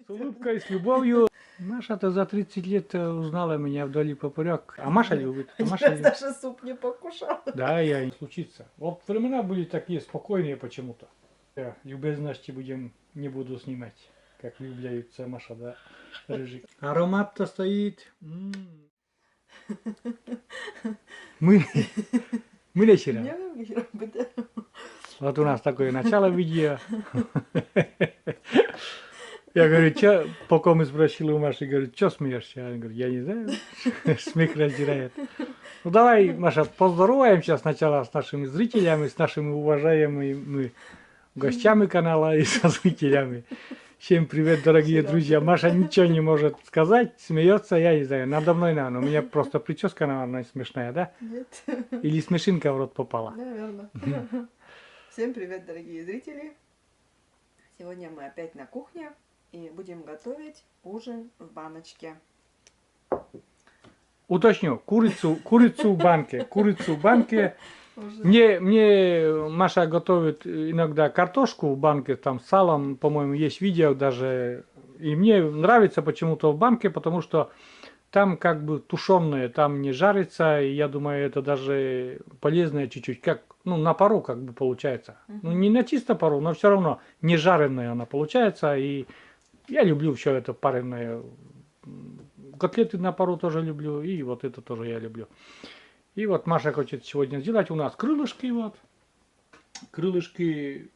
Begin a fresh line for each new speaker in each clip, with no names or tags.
С улыбкой, с любовью. Маша-то за 30 лет узнала меня вдоль и поперек. А Маша любит. А Маша
Я
любит.
даже суп не покушала.
Да, я не случится. Вот времена были такие спокойные почему-то. Любезности не буду снимать, как влюбляются Маша, да, Рыжик. Аромат-то стоит. Мы вечера.
Не робите.
Вот у нас такое начало видео. Я говорю, пока мы спросили у Маши, говорю, что смеешься? Она говорит, я не знаю, смех раздирает. Ну давай, Маша, поздороваемся сначала с нашими зрителями, с нашими уважаемыми гостями канала и со зрителями. Всем привет, дорогие друзья. Маша ничего не может сказать, смеется, я не знаю, надо мной, наверное. У меня просто прическа, наверное, смешная, да?
Нет.
Или смешинка в рот попала?
Наверное. Всем привет, дорогие зрители. Сегодня мы опять на кухне и будем готовить ужин в баночке.
Уточню, курицу в банке. Курицу в банке. Мне Маша готовит иногда картошку в банке, там с салом, по-моему, есть видео даже. И мне нравится почему-то в банке, потому что там как бы тушеное, там не жарится, и я думаю, это даже полезное чуть-чуть, как, ну, на пару как бы получается. Ну, не на чисто пару, но все равно не жареная она получается, и я люблю все это пареное. Котлеты на пару тоже люблю, и вот это тоже я люблю. И вот Маша хочет сегодня сделать у нас крылышки, вот. Крылышки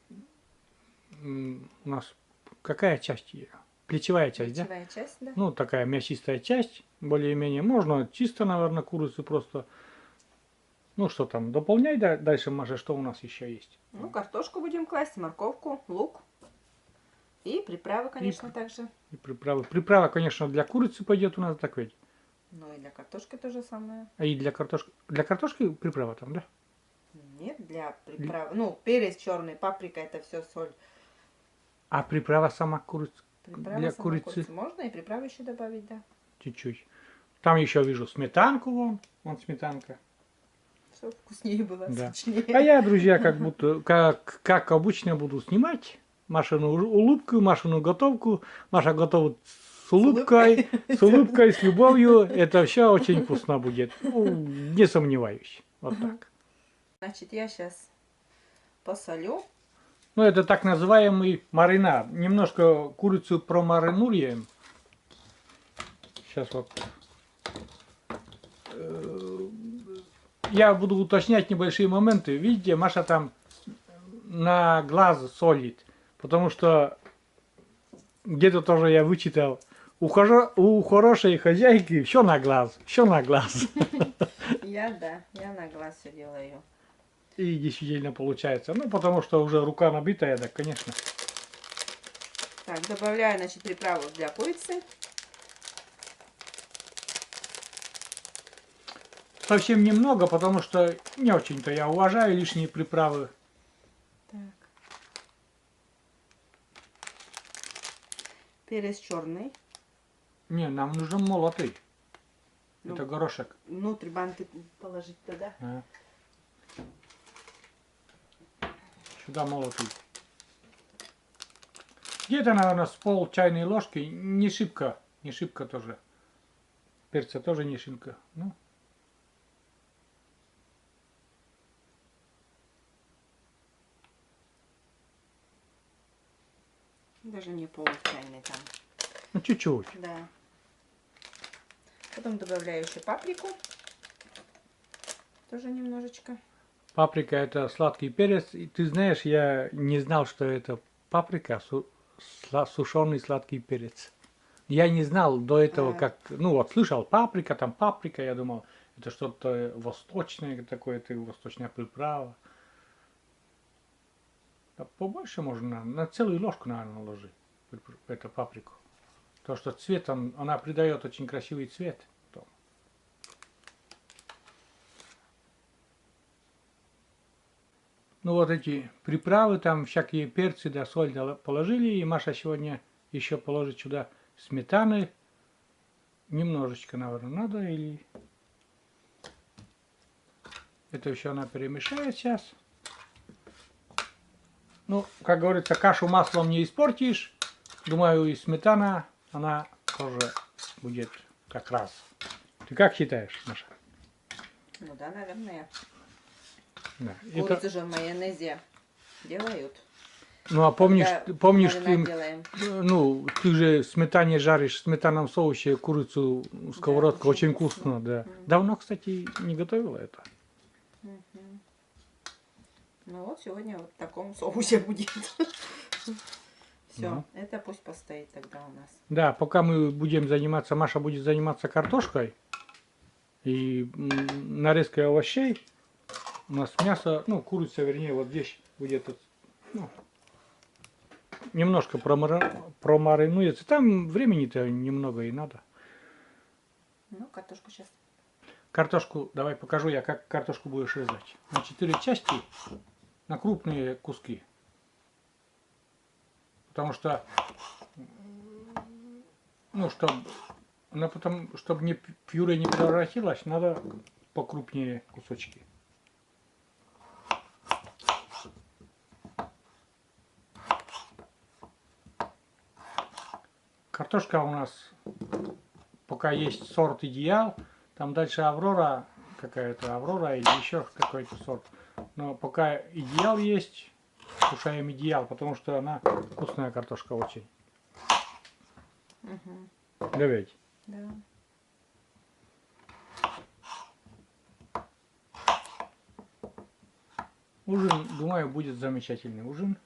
у нас какая часть ее? Плечевая часть, да?
Плечевая часть, да.
Ну, такая мясистая часть, более-менее. Можно чисто, наверное, курицу просто. Ну, что там, дополняй дальше, Маша, что у нас еще есть?
Ну, картошку будем класть, морковку, лук. И приправы, конечно, также.
И приправы. Приправа, конечно, для курицы пойдет у нас, так ведь.
Ну и для картошки то же самое.
А и для картошки. Для картошки приправа там, да?
Нет, для приправы. Ну, перец черный, паприка, это все соль.
А приправа сама курица.
Приправа
Для
сама
курицы.
Можно и приправы еще добавить, да.
Чуть-чуть. Там еще вижу сметанку, вон сметанка.
Все вкуснее было,
Да.
сочнее.
А я, друзья, как обычно буду снимать Машину улыбку, Машину готовку. Маша готовит с улыбкой, с любовью. Это все очень вкусно будет. Ну, не сомневаюсь. Вот так.
Значит, я сейчас посолю.
Ну, это так называемый маринад. Немножко курицу промаринуем. Сейчас вот. Я буду уточнять небольшие моменты. Видите, Маша там на глаз солит. Потому что где-то тоже я вычитал. У хорошей хозяйки все на глаз. Все на глаз.
Я на глаз все делаю.
И действительно получается. Ну, потому что уже рука набитая, да, конечно.
Так, добавляю, значит, приправу для курицы.
Совсем немного, потому что не очень-то я уважаю лишние приправы.
Так. Перец черный.
Не, нам нужен молотый.
Ну,
Это горошек.
Внутрь банки положить туда.
А. Сюда молотый. Где-то, наверное, с пол чайной ложки. Не шибко тоже. Перца тоже не шибко. Ну.
Даже не пол чайной там.
Ну, чуть-чуть.
Да. Потом добавляю еще паприку. Тоже немножечко.
Паприка это сладкий перец. И ты знаешь, я не знал, что это паприка, сушеный сладкий перец. Я не знал до этого, как... Ну вот, слышал паприка, там паприка, я думал, это что-то восточное, такое, это восточная приправа. Да побольше можно, на целую ложку, наверное, наложить эту паприку. То, что цвет, она придает очень красивый цвет. Ну вот эти приправы, там всякие перцы, да, соль положили. И Маша сегодня еще положит сюда сметаны. Немножечко, наверное, надо. Или это все она перемешает сейчас. Ну, как говорится, кашу маслом не испортишь. думаю, и сметана, она тоже будет как раз. Ты как считаешь, Маша?
Ну да, наверное.
Да.
Курицу же в майонезе делают.
Ну а помнишь,
Когда
помнишь
маринад
ты,
делаем.
ну, ты же в сметане жаришь, в сметанном соусе курицу, сковородка,
очень
очень
вкусно.
вкусно, да.
Мгм.
Давно, кстати, не готовила это.
Мгм. Ну вот сегодня вот в таком соусе будет. Все,
Ну.
это пусть постоит тогда у нас.
Да, пока мы будем заниматься, Маша будет заниматься картошкой и нарезкой овощей, у нас мясо, ну, курица, вернее, вот здесь будет, ну, немножко промаринуется. Там времени-то немного и надо.
Ну, картошку сейчас.
Картошку, давай покажу я, как картошку будешь резать. На 4 части, на крупные куски. Потому что, ну, чтобы не пюре не превратилось, надо покрупнее кусочки. Картошка у нас пока есть сорт идеал, там дальше Аврора какая-то, Аврора или еще какой-то сорт. Но пока идеал есть, кушаем идеал, потому что она вкусная картошка очень.
Угу.
Да ведь?
Да.
Ужин, думаю, будет замечательный ужин.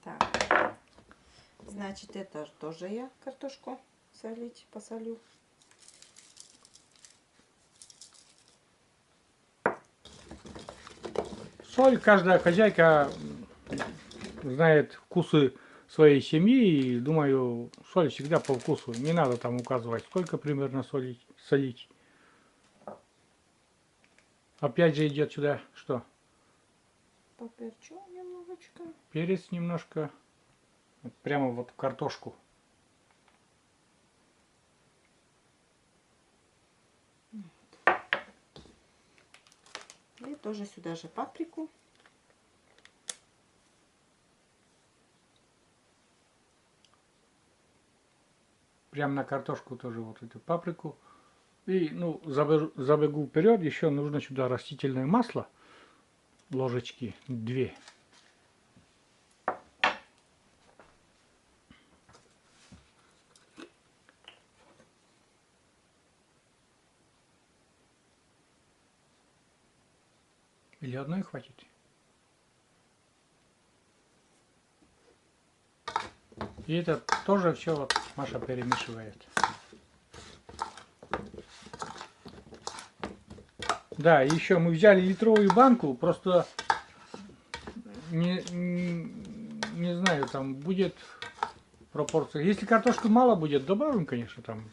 Так. Значит, это тоже я картошку солить посолю.
Соль, каждая хозяйка знает вкусы своей семьи, и думаю, соль всегда по вкусу. Не надо там указывать, сколько примерно солить. Опять же идет сюда что?
Поперчу немножечко.
Перец немножко. Вот прямо вот в картошку.
И тоже сюда же паприку.
Прямо на картошку тоже вот эту паприку. И, ну, забегу вперед, еще нужно сюда растительное масло. Ложечки 2. Или одной хватит? И это тоже все вот Маша перемешивает. Да, еще мы взяли литровую банку, просто не знаю, там будет пропорция. Если картошки мало будет, добавим, конечно, там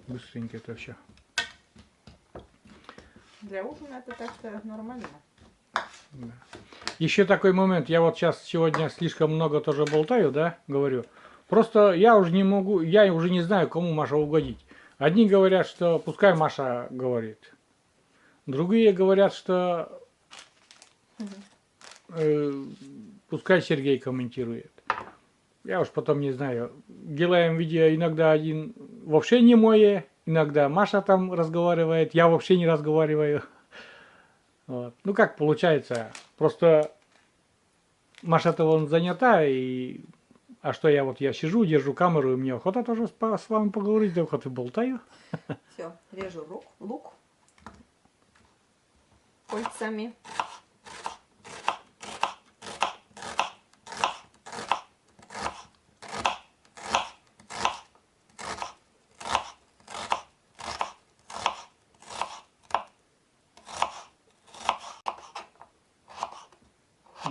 быстренько это все.
Для ужина это так-то нормально.
Да. Еще такой момент, я вот сейчас сегодня слишком много тоже болтаю, да, говорю. Просто я уже не могу, я уже не знаю, кому Маша угодить. Одни говорят, что пускай Маша говорит. Другие говорят, что пускай Сергей комментирует. Я уж потом не знаю. Делаем видео иногда один вообще не мое, иногда Маша там разговаривает, я вообще не разговариваю. Вот. Ну как получается, просто Маша-то вон занята, а что я сижу, держу камеру, и мне охота тоже с вами поговорить, да охота болтаю.
Все, режу лук кольцами.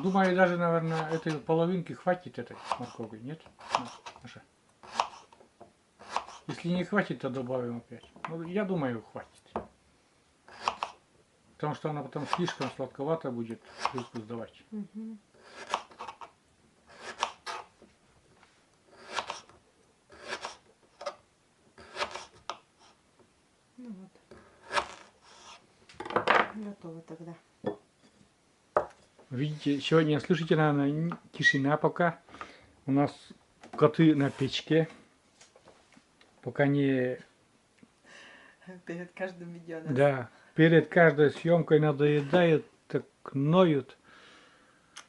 Думаю, даже, наверное, этой половинки хватит этой моркови, нет? Маша? Если не хватит, то добавим опять. Ну, я думаю, хватит. Потому что она потом слишком сладковата будет привкус давать.
Угу. Ну вот. Готово тогда.
Видите, сегодня, слышите, наверное, тишина пока. У нас коты на печке. Пока не...
Перед каждым видео нас.
Да, перед каждой съемкой надоедают, так ноют.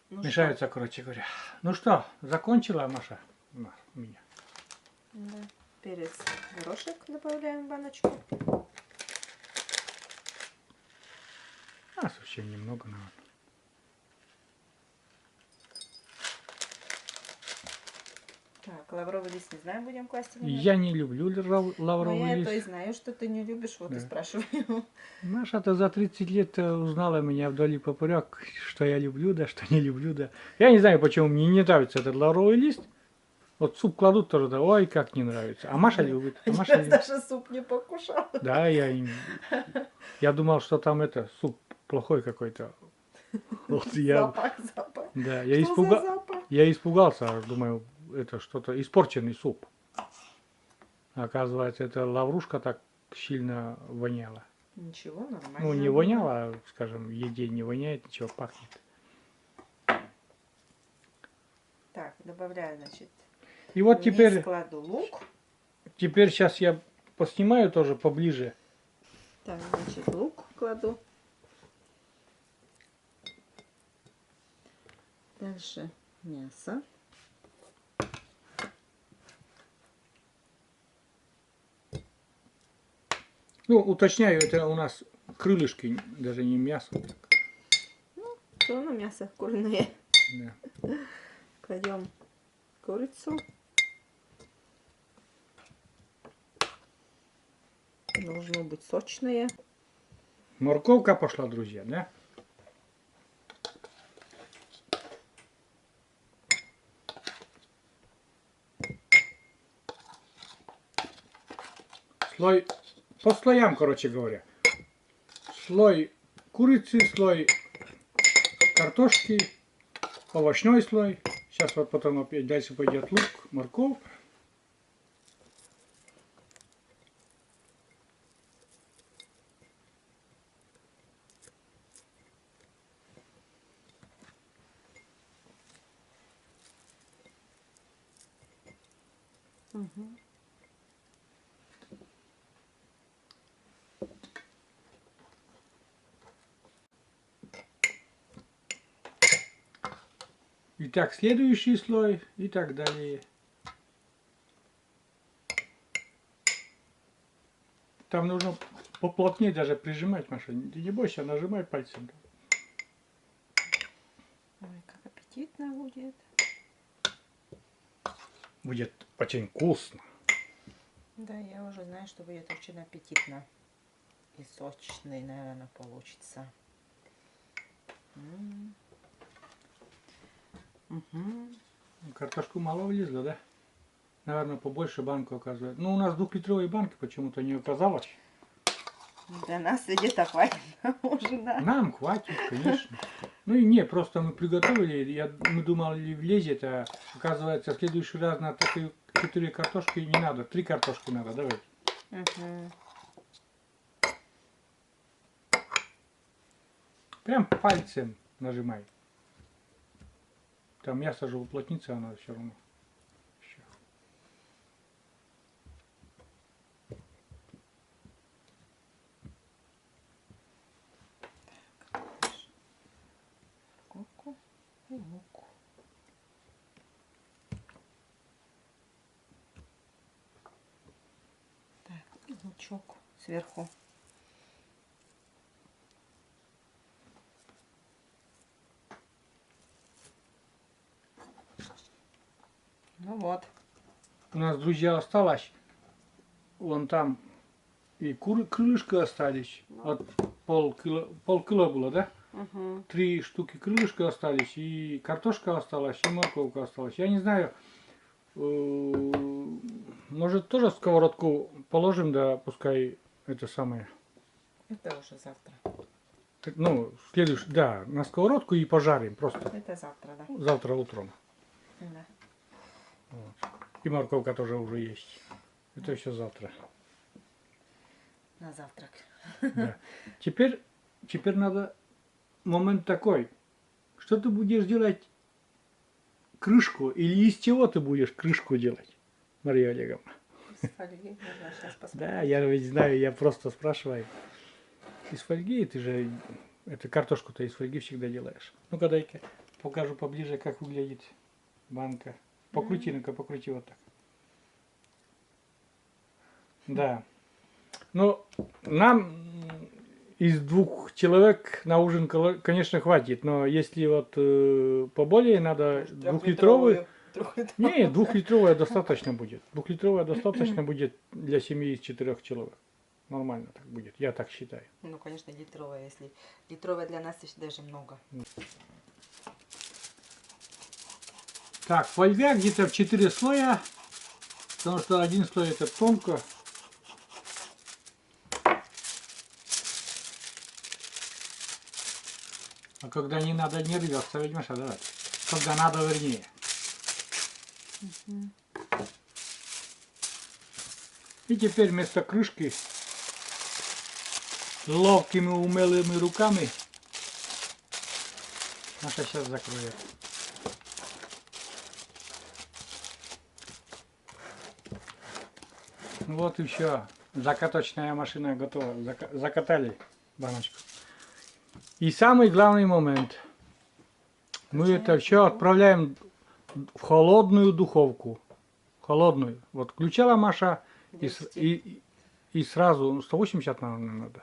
Ну
Мешаются, короче говоря. Ну что, закончила Маша? У меня.
Да. Перец, горошек добавляем в баночку.
А, совсем немного, наверное.
Так, лавровый лист не знаю, будем класть или нет.
Я не люблю
Но
лавровый
я
лист.
то и знаю, что ты не любишь, вот и
Да.
спрашиваю.
Маша-то за 30 лет узнала меня вдоль и поперек, что я люблю, да, что не люблю, да. Я не знаю, почему мне не нравится этот лавровый лист. Вот суп кладут тоже, да, ой, как не нравится. А Маша любит. А Маша
Раз
любит.
даже суп не покушал.
Да, я думал, что там это, суп плохой какой-то. Вот я,
Запах.
да,
Что за запах?
я испугался, думаю, это что-то испорченный суп. Оказывается, это лаврушка так сильно воняла.
Ничего, нормально.
Ну, не воняло, а, скажем, в еде не воняет, ничего, пахнет.
Так, добавляю, значит,
И вот
вниз кладу лук.
теперь сейчас я поснимаю тоже поближе.
Так, значит, лук кладу. Дальше мясо.
Ну, уточняю, это у нас крылышки, даже не мясо.
Все равно мясо куриное.
Да.
Кладем курицу. Должно быть сочное.
Морковка пошла, друзья, да? Слой, по слоям, короче говоря. Слой курицы, слой картошки, овощной слой. Сейчас вот потом опять дальше пойдет лук, морковь.
Угу.
Итак, следующий слой и так далее. Там нужно поплотнее даже прижимать, Маша. Ты не бойся, нажимай пальцем.
Ой, как аппетитно будет.
Будет очень вкусно.
Да, я уже знаю, что будет очень аппетитно. И сочный, наверное, получится. Угу.
Картошку мало влезло, да? Наверное, побольше банку оказывает. Ну, у нас 2-литровой банки почему-то не оказалось.
Для нас где-то хватит ужина.
Нам хватит, конечно. Ну и не, просто мы приготовили, мы думали влезет, а оказывается в следующий раз на такие 4 картошки не надо, 3 картошки надо, давай.
Угу.
Прям пальцем нажимай. Там мясо же уплотнится, оно все равно. Еще.
Морковку и лук. Так, и лучок сверху. Ну вот.
У нас, друзья, осталось вон там и крылышки остались. Вот полкило было, да?
Угу.
3 штуки крылышка остались, и картошка осталась, и морковка осталась. Я не знаю, может тоже в сковородку положим, да, пускай это самое.
Это уже завтра.
Ну, следующий, да, на сковородку и пожарим просто.
Это завтра, да.
Завтра утром.
Да.
Вот. И морковка тоже уже есть. Это все завтра.
На завтрак.
Да. Теперь надо момент такой, что ты будешь делать крышку, или из чего ты будешь крышку делать, Мария Олеговна?
Из фольги, можно сейчас посмотреть.
Да, я ведь знаю, я просто спрашиваю. Из фольги, ты же, это картошку-то из фольги всегда делаешь. Ну-ка, дай-ка покажу поближе, как выглядит банка. Покрути, ну-ка, покрути вот так. Да. Ну, нам из 2 человек на ужин, конечно, хватит, но если вот поболее, надо 2-литровый. Не, 2-литровая достаточно будет. 2-литровая достаточно будет для семьи из 4 человек. Нормально так будет, я так считаю.
Ну, конечно, литровая, если литровая для нас даже много.
Так, фольга где-то в 4 слоя, потому что один слой это тонко. А когда не надо, не рвется, ведь, Маша, давай. Когда надо, вернее. И теперь вместо крышки ловкими умелыми руками Маша сейчас закроет. Вот и все. Закаточная машина готова. Закатали баночку. И самый главный момент. Мы это все отправляем в холодную духовку. Холодную. Вот включала Маша и сразу 180, наверное, надо.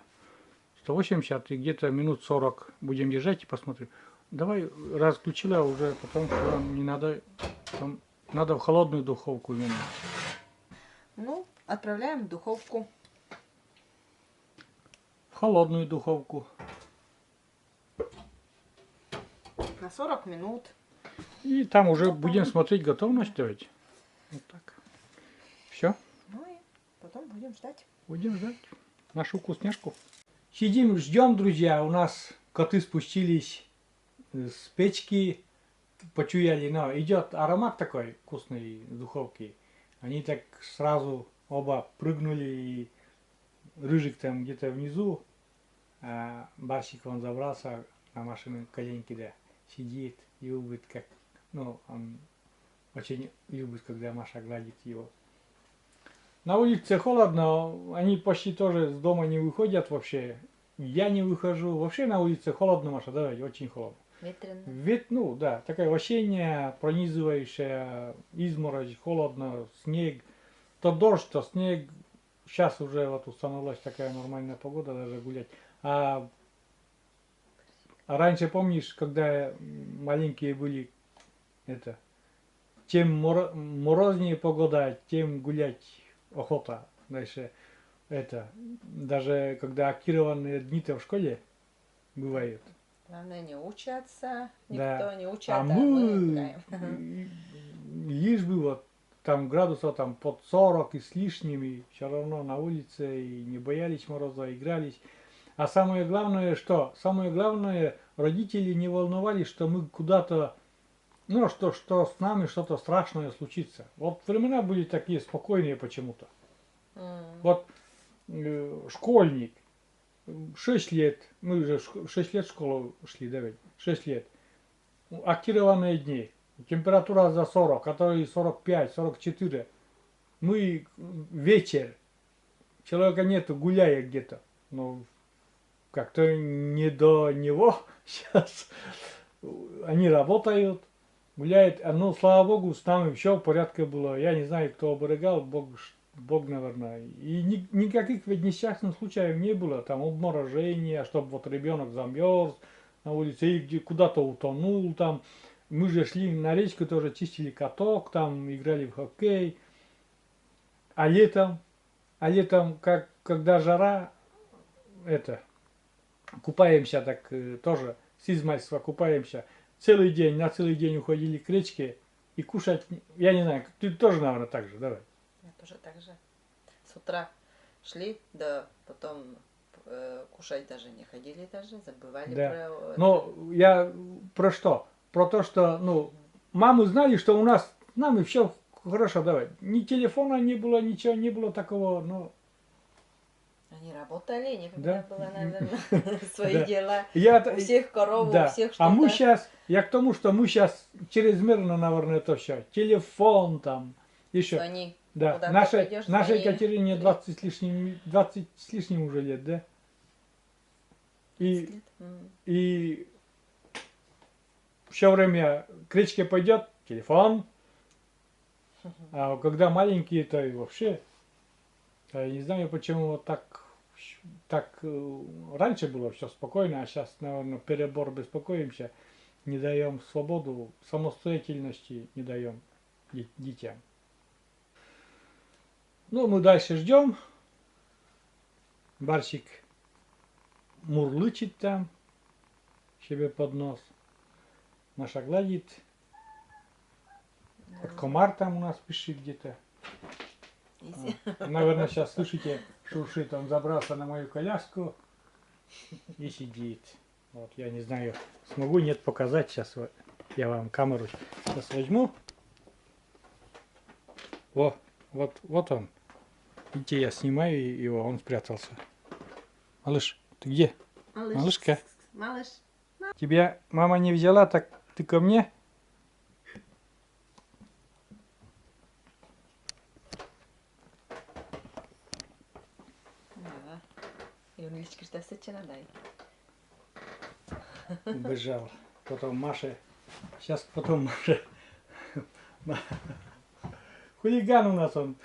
180 и где-то минут 40 будем держать и посмотрим. Давай, раз включила уже, потом что не надо. Надо в холодную духовку именно.
Ну, отправляем в духовку.
В холодную духовку.
На 40 минут.
И там уже будем смотреть готовность давать. Вот так. Все.
Ну и потом будем ждать.
Будем ждать нашу вкусняшку. Сидим, ждем, друзья. У нас коты спустились с печки. Почуяли, но идет аромат такой вкусный из духовки. Они так сразу оба прыгнули, и Рыжик там где-то внизу, а Барсик он забрался на машину коленки, да, сидит, любит, как, ну, он очень любит, когда Маша гладит его. На улице холодно, они почти тоже с дома не выходят вообще. Я не выхожу. Вообще на улице холодно, Маша, да, очень холодно.
Ветрено.
Ну да, такая осенняя, пронизывающая, изморозь, холодно, снег. То дождь, то снег. Сейчас уже вот установилась такая нормальная погода, даже гулять. А раньше, помнишь, когда маленькие были, это, чем морознее погода, тем гулять охота. Дальше это, даже когда актированные дни-то в школе бывают.
Главное не учатся,
Да.
никто не учат,
А мы лишь бы вот там градусов там под 40 и с лишним, и все равно на улице, и не боялись мороза, игрались. А самое главное, что? Самое главное, родители не волновались, что мы куда-то, ну, что с нами что-то страшное случится. Вот времена были такие спокойные почему-то. Вот школьник, 6 лет, мы уже 6 лет в школу шли, да ведь, 6 лет. Актированные дни, температура за 40, а то и 45, 44. Мы вечер, человека нету, гуляя где-то. Но как-то не до него сейчас. Они работают, гуляют. Ну, слава богу, с нами все в порядке было. Я не знаю, кто оберегал, Бог, наверное. И никаких ведь несчастных случаев не было. Там обморожения, чтобы вот ребенок замерз на улице или куда-то утонул там. Мы же шли на речку, тоже чистили каток, там играли в хоккей. А летом, когда жара, это, купаемся так тоже, с измальства купаемся. На целый день уходили к речке и кушать, я не знаю, ты тоже, наверное, так же, давай.
Я тоже так же. С утра шли, да, потом кушать даже не ходили даже, забывали
Да.
про...
Но я про что? Про то, что, ну, мамы знали, что у нас, с нами все хорошо, давай. Ни телефона не было, ничего не было такого, но...
Они работали,
Да.
никогда было, наверное, свои
Да.
дела.
Я,
У всех корову, у
да.
всех
А мы
что-то.
сейчас, я к тому, что мы сейчас чрезмерно, наверное, это все. Телефон там, еще.
Звони.
Да.
Куда ты
Нашей
пойдешь,
нашей
звони.
Екатерине 20 с лишним уже лет, да?
20
И,
лет.
и все время к речке пойдет, телефон. А когда маленькие, то и вообще. Я не знаю, почему вот так раньше было все спокойно, а сейчас, наверное, перебор беспокоимся, не даем свободу, самостоятельности не даем детям. Ну, мы дальше ждем. Барсик мурлычет там себе под нос. Маша гладит. Комар там у нас пишет где-то. Наверное, сейчас слышите, шуршит, он забрался на мою коляску и сидит. Вот, я не знаю, смогу, нет, показать. Сейчас я вам камеру сейчас возьму. Вот он. Видите, я снимаю его, он спрятался. Малыш, ты где? Малышка.
Малыш.
Тебя мама не взяла, так ты ко мне?
Да. И он лички что сечена дай.
Убежал. Потом Маша. Сейчас потом Маша. Хулиган у нас он.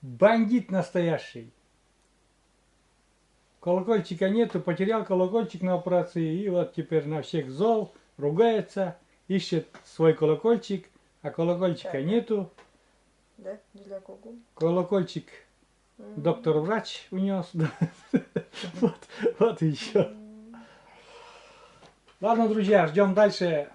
Бандит настоящий. Колокольчика нету, потерял колокольчик на операции. И вот теперь на всех зол, ругается, ищет свой колокольчик, а колокольчика нету.
Да? Для кого?
Колокольчик доктор-врач унес. Вот еще. Ладно, друзья, ждем дальше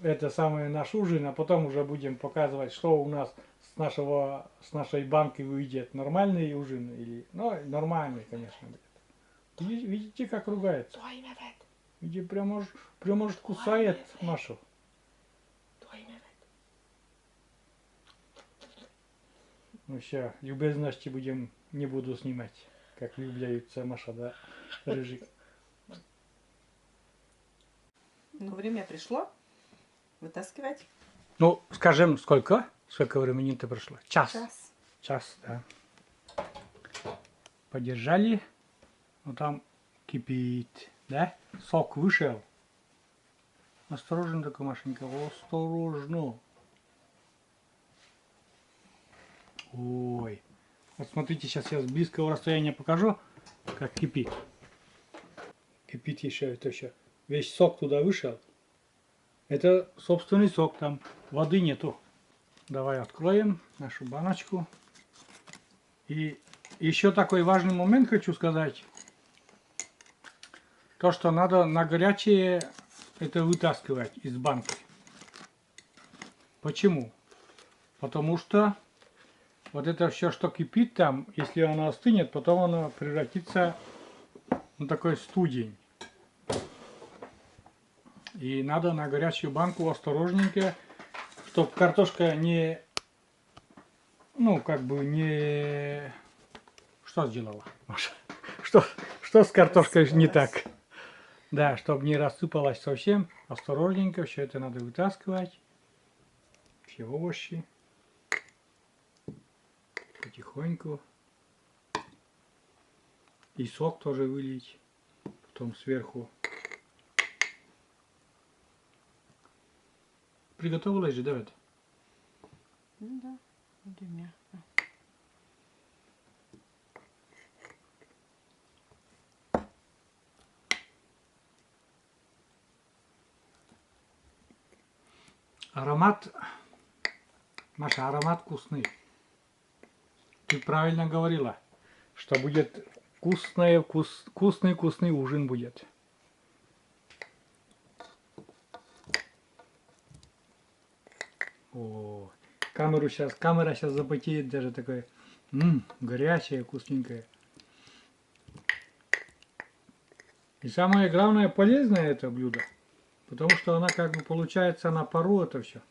это самое наш ужин, а потом уже будем показывать, что у нас с нашей банки выйдет. Нормальный ужин или... Ну, нормальный, конечно, будет. Видите, как ругается? Видите, прямо аж кусает Машу. Ну все, любезности не буду снимать, как влюбляются Маша, да, Рыжик.
Ну, время пришло вытаскивать.
Ну, скажем, сколько? Сколько времени-то прошло? Час. Час, да. Подержали. Ну там кипит, да? Сок вышел. Осторожно такой, Машенька, осторожно. Ой. Вот смотрите, сейчас я с близкого расстояния покажу, как кипит. Кипит еще это все. Весь сок туда вышел. Это собственный сок, там воды нету. Давай откроем нашу баночку. И еще такой важный момент хочу сказать. То, что надо на горячее это вытаскивать из банки. Почему? Потому что вот это все, что кипит там, если оно остынет, потом оно превратится в такой студень. И надо на горячую банку осторожненько, чтобы картошка не... Ну, как бы не... Что сделала, Маша? Что с картошкой не так? Да, чтобы не рассыпалась совсем, осторожненько все это надо вытаскивать. Все овощи. Потихоньку. И сок тоже вылить. Потом сверху. Приготовилась же, Давид?
Ну да, для меня.
Аромат, Маша, аромат вкусный. Ты правильно говорила, что будет вкусный ужин будет. О, камера сейчас запотеет даже такое, горячее, вкусненькое. И самое главное, полезное это блюдо, потому что она как бы получается на пару это все.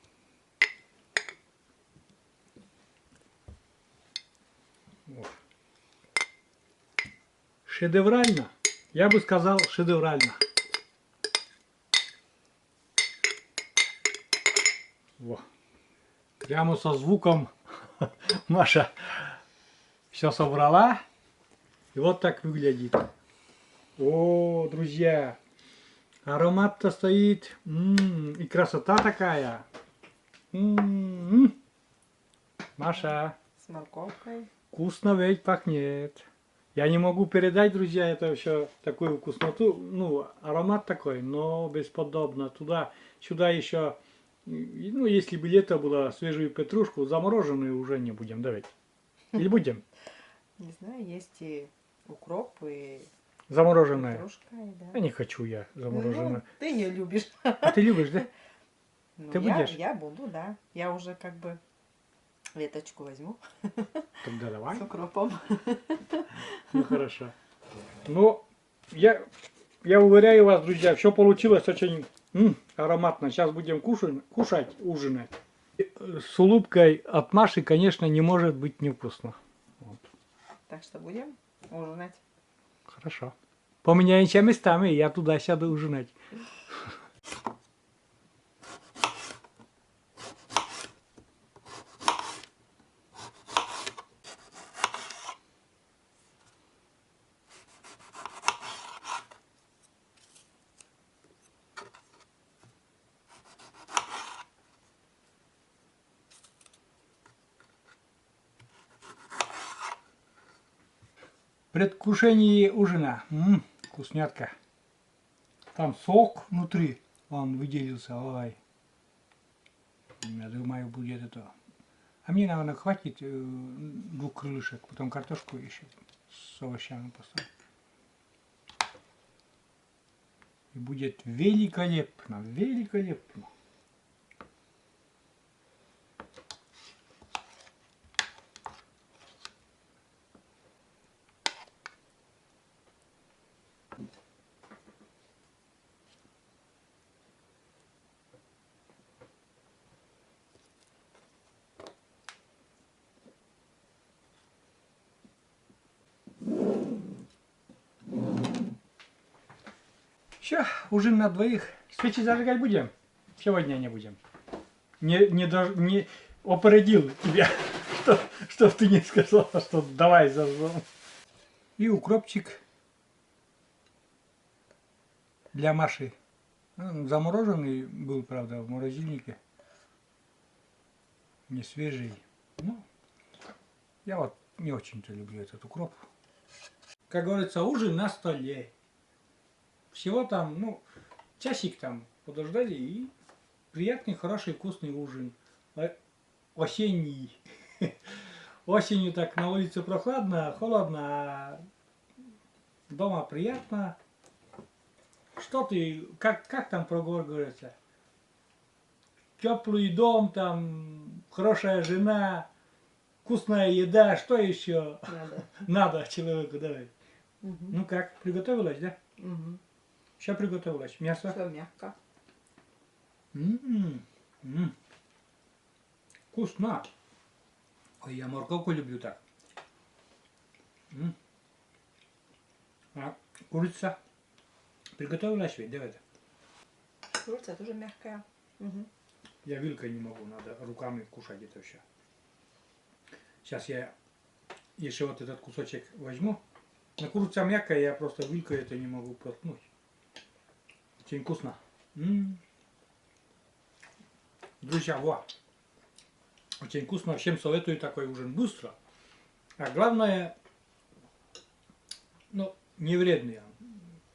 Шедеврально. Я бы сказал, шедеврально. Во. Прямо со звуком Маша все собрала. И вот так выглядит. О, друзья, аромат-то стоит. И красота такая. Маша,
С морковкой.
вкусно ведь пахнет. Я не могу передать, друзья, это все такую вкусноту. Ну, аромат такой, но бесподобно. Сюда еще, ну, если бы лето было, свежую петрушку, замороженную уже не будем давать. Или будем?
Не знаю, есть и укроп, и
Замороженная.
петрушка, и да.
А не хочу я замороженную.
Ну, ты не любишь.
А ты любишь, да?
Ну,
Ты будешь?
я буду, да. Я уже как бы веточку возьму
Тогда давай.
с укропом.
Ну хорошо. Ну, я уверяю вас, друзья, все получилось очень ароматно. Сейчас будем кушать, ужинать. С улыбкой от Маши, конечно, не может быть невкусно. Вот.
Так что будем ужинать.
Хорошо. Поменяемся местами, я туда сяду ужинать. Предвкушение ужина. Вкуснятка. Там сок внутри. Он выделился. Ой. Я думаю, будет это. А мне, наверное, хватит 2 крылышек. Потом картошку еще с овощами поставить. И будет великолепно. Великолепно. Все, ужин на двоих. Свечи зажигать будем? Сегодня не будем. Не опередил тебя, чтоб ты не сказала, что давай зажжем. И укропчик для Маши. Он замороженный был, правда, в морозильнике. Не свежий. Ну, я вот не очень-то люблю этот укроп. Как говорится, ужин на столе. Всего там, ну, часик там подождали и приятный, хороший, вкусный ужин. Осенний. Осенью так на улице прохладно, холодно, а дома приятно. Что ты, как там про гор говорится? Теплый дом, там, хорошая жена, вкусная еда, что еще надо человеку, давай. Ну как, приготовилась, да? Все приготовилось. Мясо?
Все мягко.
Вкусно. Ой, я морковку люблю так. А курица? Приготовилась ведь, давай.
Курица тоже мягкая.
Я вилкой не могу, надо руками кушать это все. Сейчас я еще вот этот кусочек возьму. Но курица мягкая, я просто вилкой это не могу проткнуть. Очень вкусно. Друзья, вот. Очень вкусно. Всем советую такой ужин быстро. А главное, ну, не вредный.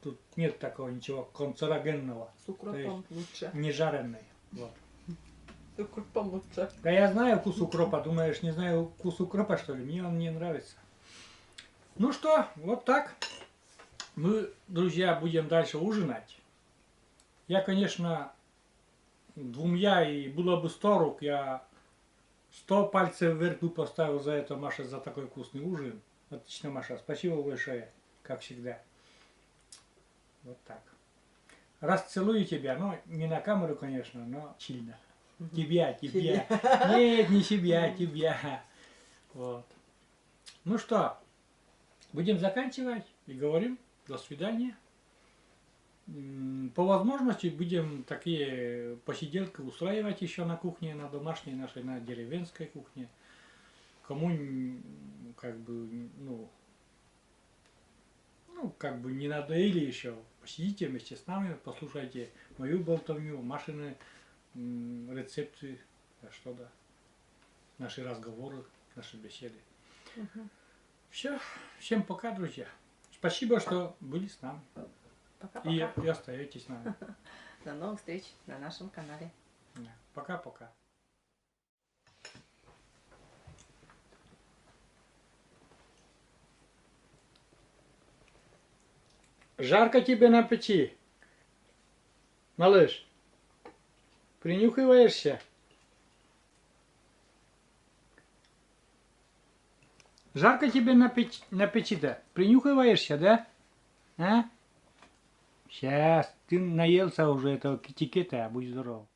Тут нет такого ничего канцерогенного.
С укропом лучше.
Не жареный. Вот.
С укропом лучше.
Да я знаю вкус укропа. Думаешь, не знаю вкус укропа, что ли? Мне он не нравится. Ну что, вот так. Мы, друзья, будем дальше ужинать. Я, конечно, двумя, и было бы 100 рук, я 100 пальцев вверх бы поставил за это, Маша, за такой вкусный ужин. Отлично, Маша, спасибо большое, как всегда. Вот так. Раз целую тебя, ну, не на камеру, конечно, но сильно. Тебя. Нет, не себя, тебя. Вот. Ну что, будем заканчивать? и говорим до свидания. По возможности будем такие посиделки устраивать еще на кухне, на домашней нашей, на деревенской кухне. Кому как бы, как бы не надоели еще, посидите вместе с нами, послушайте мою болтовню, Машины рецепты, что да, наши разговоры, наши беседы. Все, всем пока, друзья. Спасибо, что были с нами.
Пока-пока.
И остаетесь с нами.
До новых встреч на нашем канале.
Пока-пока. Жарко тебе на печи, малыш? Принюхиваешься? Жарко тебе на печи-то? Принюхиваешься, да? А? Сейчас, ты наелся уже этого китикета, будь здоров.